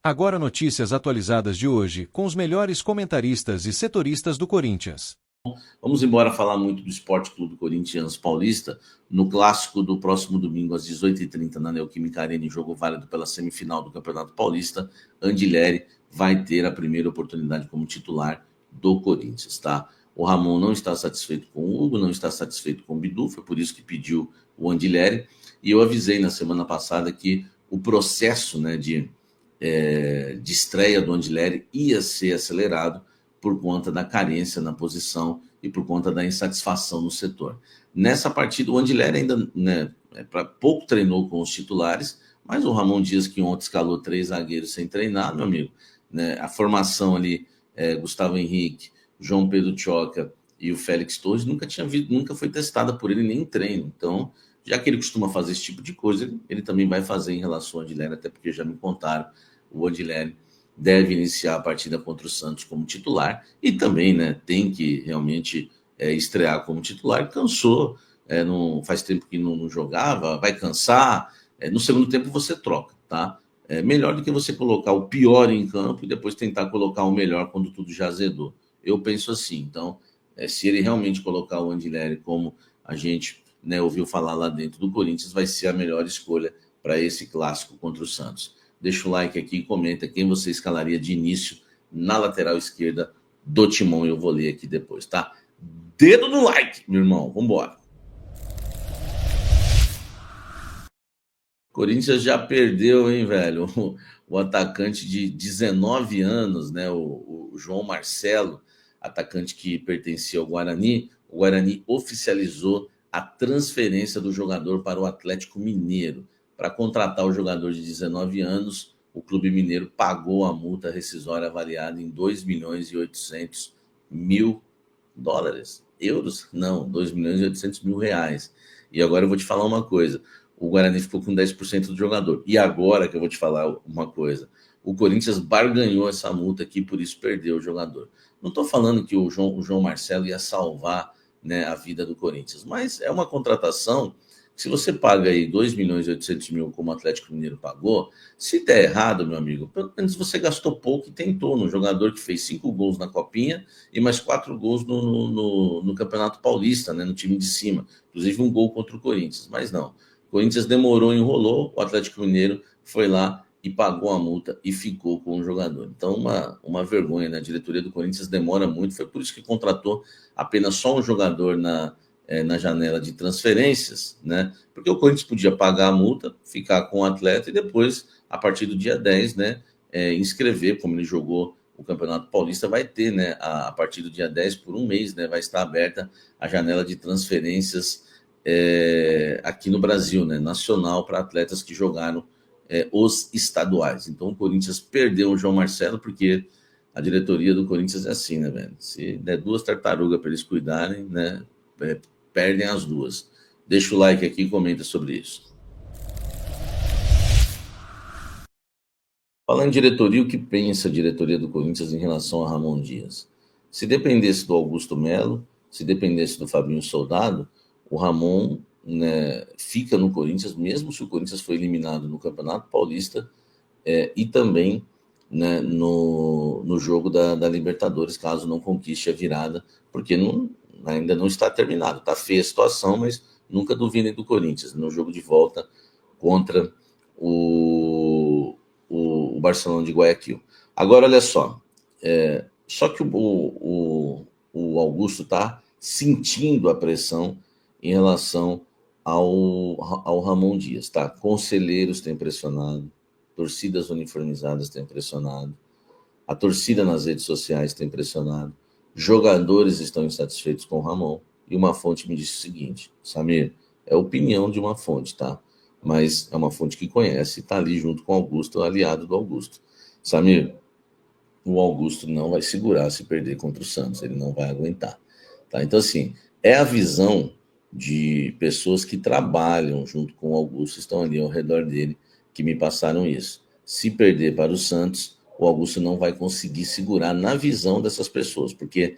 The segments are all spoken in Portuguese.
Agora notícias atualizadas de hoje, com os melhores comentaristas e setoristas do Corinthians. Vamos embora falar muito do Esporte Clube Corinthians Paulista, no clássico do próximo domingo, às 18h30, na Neoquímica Arena, em jogo válido pela semifinal do Campeonato Paulista. Andileri vai ter a primeira oportunidade como titular do Corinthians, tá? O Ramon não está satisfeito com o Hugo, não está satisfeito com o Bidu, foi por isso que pediu o Andileri. E eu avisei na semana passada que o processo, né, de estreia do Andileri ia ser acelerado por conta da carência na posição e por conta da insatisfação no setor. Nessa partida, o Andileri ainda, né, pouco treinou com os titulares, mas o Ramon Dias, que ontem escalou 3 zagueiros sem treinar, meu amigo, né, a formação ali, Gustavo Henrique, João Pedro Tchoca e o Félix Torres nunca foi testada por ele nem em treino. Então, já que ele costuma fazer esse tipo de coisa, ele também vai fazer em relação ao Andileri, até porque já me contaram, o Andileri deve iniciar a partida contra o Santos como titular e também, né, tem que realmente estrear como titular. Cansou, não faz tempo que não jogava, vai cansar. No segundo tempo você troca, tá? É melhor do que você colocar o pior em campo e depois tentar colocar o melhor quando tudo já azedou. Eu penso assim. Então, se ele realmente colocar o Andileri como a gente, né, ouviu falar lá dentro do Corinthians, vai ser a melhor escolha para esse clássico contra o Santos. Deixa o like aqui e comenta quem você escalaria de início na lateral esquerda do Timão. Eu vou ler aqui depois, tá? Dedo no like, meu irmão. Vambora. Corinthians já perdeu, hein, velho? O atacante de 19 anos, né? O João Marcelo, atacante que pertencia ao Guarani. O Guarani oficializou a transferência do jogador para o Atlético Mineiro. Para contratar o jogador de 19 anos, o Clube Mineiro pagou a multa rescisória avaliada em 2.800.000 dólares. Euros? Não, 2.800.000 reais. E agora eu vou te falar uma coisa. O Guarani ficou com 10% do jogador. E agora que eu vou te falar uma coisa. O Corinthians barganhou essa multa aqui, por isso perdeu o jogador. Não estou falando que o João Marcelo ia salvar, né, a vida do Corinthians, mas é uma contratação. Se você paga aí 2.800.000 como o Atlético Mineiro pagou, se der errado, meu amigo, pelo menos você gastou pouco e tentou no jogador que fez 5 gols na Copinha e mais 4 gols no Campeonato Paulista, né, no time de cima. Inclusive um gol contra o Corinthians, mas não. O Corinthians demorou, enrolou, o Atlético Mineiro foi lá e pagou a multa e ficou com o jogador. Então, uma vergonha, né? A diretoria do Corinthians demora muito, foi por isso que contratou apenas só um jogador na janela de transferências, né? Porque o Corinthians podia pagar a multa, ficar com o atleta e depois, a partir do dia 10, né, inscrever, como ele jogou o Campeonato Paulista, vai ter, né, a partir do dia 10, por um mês, né, vai estar aberta a janela de transferências aqui no Brasil, né, nacional, para atletas que jogaram os estaduais. Então, o Corinthians perdeu o João Marcelo, porque a diretoria do Corinthians é assim, né, velho? Se der 2 tartarugas para eles cuidarem, né, perdem as 2. Deixa o like aqui e comenta sobre isso. Falando em diretoria, o que pensa a diretoria do Corinthians em relação a Ramon Dias? Se dependesse do Augusto Melo, se dependesse do Fabinho Soldado, o Ramon, né, fica no Corinthians, mesmo se o Corinthians foi eliminado no Campeonato Paulista e também, né, no jogo da Libertadores, caso não conquiste a virada, porque ainda não está terminado. Está feia a situação, mas nunca duvidem do Corinthians no jogo de volta contra o Barcelona de Guayaquil. Agora, olha só. Só que o Augusto está sentindo a pressão em relação ao Ramon Dias, tá? Conselheiros têm pressionado, torcidas uniformizadas têm pressionado, a torcida nas redes sociais tem pressionado, jogadores estão insatisfeitos com o Ramon, e uma fonte me disse o seguinte: Samir, é opinião de uma fonte, tá? Mas é uma fonte que conhece, está ali junto com o Augusto, aliado do Augusto. Samir, o Augusto não vai segurar se perder contra o Santos, ele não vai aguentar, tá? Então, assim, é a visão de pessoas que trabalham junto com o Augusto, estão ali ao redor dele, que me passaram isso. Se perder para o Santos, o Augusto não vai conseguir segurar na visão dessas pessoas, porque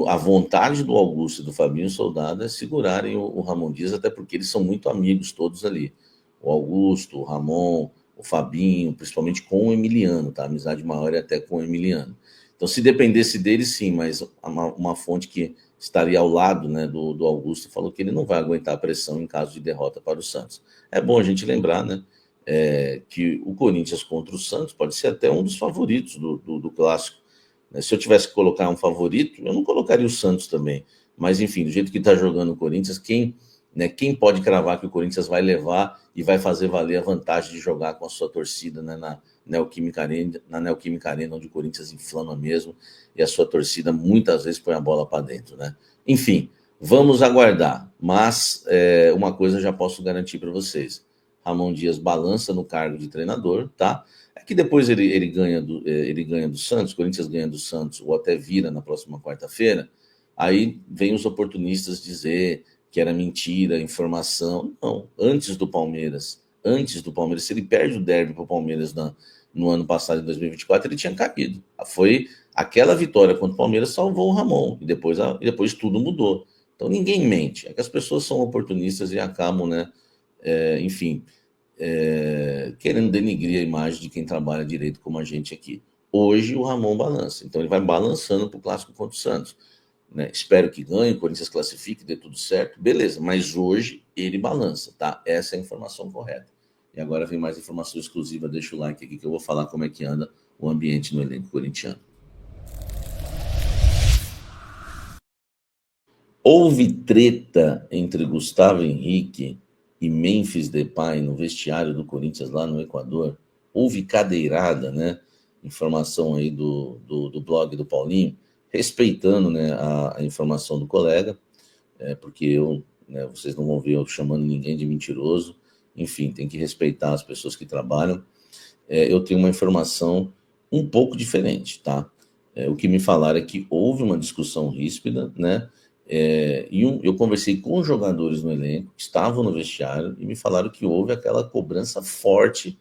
a vontade do Augusto e do Fabinho Soldado é segurarem o Ramon Dias, até porque eles são muito amigos todos ali. O Augusto, o Ramon, o Fabinho, principalmente com o Emiliano, tá? A amizade maior é até com o Emiliano. Então, se dependesse dele, sim, mas uma fonte que estaria ao lado, né, do Augusto falou que ele não vai aguentar a pressão em caso de derrota para o Santos. É bom a gente lembrar, né, que o Corinthians contra o Santos pode ser até um dos favoritos do clássico. Se eu tivesse que colocar um favorito, eu não colocaria o Santos também. Mas, enfim, do jeito que está jogando o Corinthians, quem pode cravar que o Corinthians vai levar e vai fazer valer a vantagem de jogar com a sua torcida, né, na Neoquímica Arena, onde o Corinthians inflama mesmo, e a sua torcida muitas vezes põe a bola para dentro, né? Enfim, vamos aguardar. Mas uma coisa eu já posso garantir para vocês. Ramon Dias balança no cargo de treinador, tá? É que depois ele ganha do Santos, o Corinthians ganha do Santos, ou até vira na próxima quarta-feira, aí vem os oportunistas dizer que era mentira, informação. Não, antes do Palmeiras, se ele perde o derby para o Palmeiras no ano passado, em 2024, ele tinha caído. Foi aquela vitória contra o Palmeiras salvou o Ramon, e depois tudo mudou. Então ninguém mente, é que as pessoas são oportunistas e acabam, né, enfim, querendo denigrir a imagem de quem trabalha direito como a gente aqui. Hoje o Ramon balança, então ele vai balançando para o clássico contra o Santos. Né? Espero que ganhe, o Corinthians classifique, dê tudo certo, beleza, mas hoje ele balança, tá? Essa é a informação correta. E agora vem mais informação exclusiva, deixa o like aqui que eu vou falar como é que anda o ambiente no elenco corintiano. Houve treta entre Gustavo Henrique e Memphis Depay no vestiário do Corinthians lá no Equador. Houve cadeirada, né? Informação aí do blog do Paulinho, respeitando, né, a informação do colega, porque vocês não vão ver eu chamando ninguém de mentiroso. Enfim, tem que respeitar as pessoas que trabalham. Eu tenho uma informação um pouco diferente, tá? O que me falaram é que houve uma discussão ríspida, né? Eu conversei com os jogadores no elenco, que estavam no vestiário, e me falaram que houve aquela cobrança forte,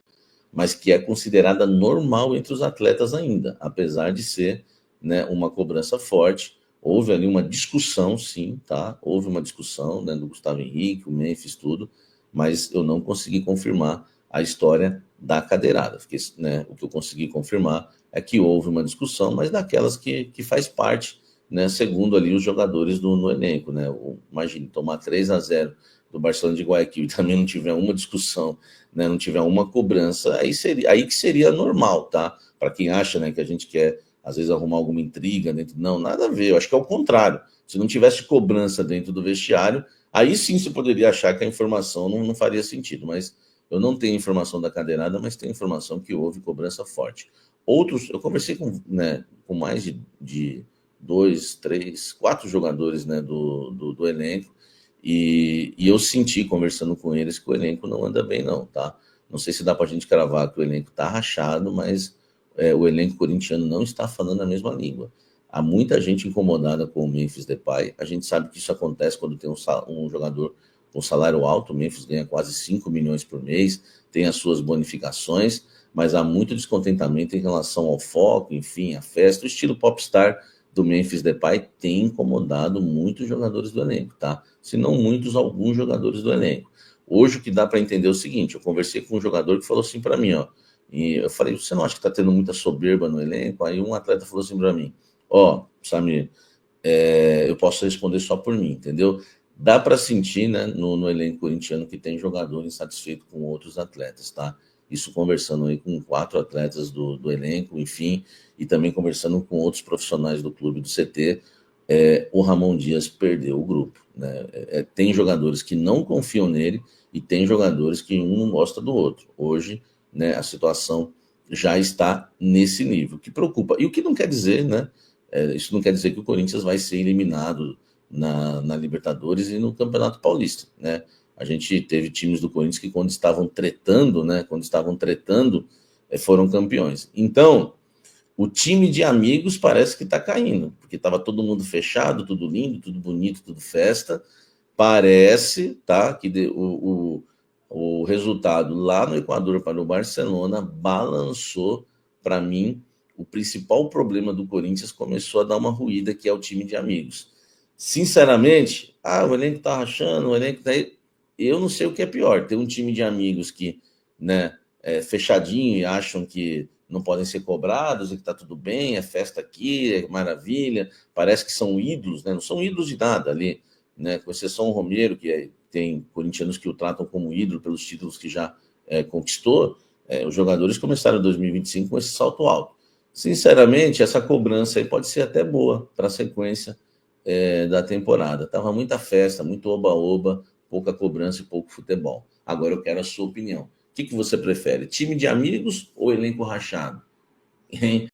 mas que é considerada normal entre os atletas ainda, apesar de ser, né, uma cobrança forte. Houve ali uma discussão, sim, tá? Houve uma discussão, né, do Gustavo Henrique, o Memphis, tudo, mas eu não consegui confirmar a história da cadeirada. Né, o que eu consegui confirmar é que houve uma discussão, mas daquelas que faz parte, né, segundo ali os jogadores no elenco, né? Imagine, tomar 3-0 do Barcelona de Guayaquil e também não tiver uma discussão, né, não tiver uma cobrança, aí que seria normal, tá? Para quem acha, né, que a gente quer, às vezes, arrumar alguma intriga dentro. Não, nada a ver, eu acho que é o contrário. Se não tivesse cobrança dentro do vestiário, aí sim você poderia achar que a informação não faria sentido, mas eu não tenho informação da cadeirada, mas tenho informação que houve cobrança forte. Eu conversei com mais de 2, 3, 4 jogadores, né, do elenco, e eu senti, conversando com eles, que o elenco não anda bem não, tá? Não sei se dá pra gente cravar que o elenco tá rachado, mas o elenco corintiano não está falando a mesma língua. Há muita gente incomodada com o Memphis Depay. A gente sabe que isso acontece quando tem um jogador com salário alto. O Memphis ganha quase 5 milhões por mês, tem as suas bonificações, mas há muito descontentamento em relação ao foco, enfim, a festa. O estilo popstar do Memphis Depay tem incomodado muitos jogadores do elenco, tá? Se não muitos, alguns jogadores do elenco. Hoje o que dá para entender é o seguinte: eu conversei com um jogador que falou assim para mim, ó, e eu falei, você não acha que tá tendo muita soberba no elenco? Aí um atleta falou assim para mim, ó, Samir, eu posso responder só por mim, entendeu? Dá para sentir, né, no elenco corintiano que tem jogador insatisfeito com outros atletas, tá? Isso conversando aí com 4 atletas do elenco, enfim, e também conversando com outros profissionais do clube do CT, o Ramon Dias perdeu o grupo, né? Tem jogadores que não confiam nele e tem jogadores que um não gosta do outro. Hoje, né, a situação já está nesse nível, que preocupa. E o que não quer dizer, né? Isso não quer dizer que o Corinthians vai ser eliminado na Libertadores e no Campeonato Paulista, né? A gente teve times do Corinthians que quando estavam tretando, foram campeões. Então, o time de amigos parece que está caindo, porque estava todo mundo fechado, tudo lindo, tudo bonito, tudo festa. Parece, tá, que o resultado lá no Equador para o Barcelona balançou, para mim, o principal problema do Corinthians começou a dar uma ruída, que é o time de amigos. Sinceramente, o elenco tá rachando, o elenco tá aí. Eu não sei o que é pior, ter um time de amigos que, né, fechadinho e acham que não podem ser cobrados e que está tudo bem, é festa aqui, é maravilha, parece que são ídolos, né? Não são ídolos de nada ali, né? Com exceção o Romero, que tem corintianos que o tratam como ídolo pelos títulos que já conquistou, os jogadores começaram em 2025 com esse salto alto. Sinceramente, essa cobrança aí pode ser até boa para a sequência da temporada. Tava muita festa, muito oba-oba, pouca cobrança e pouco futebol. Agora eu quero a sua opinião. O que você prefere? Time de amigos ou elenco rachado? Hein?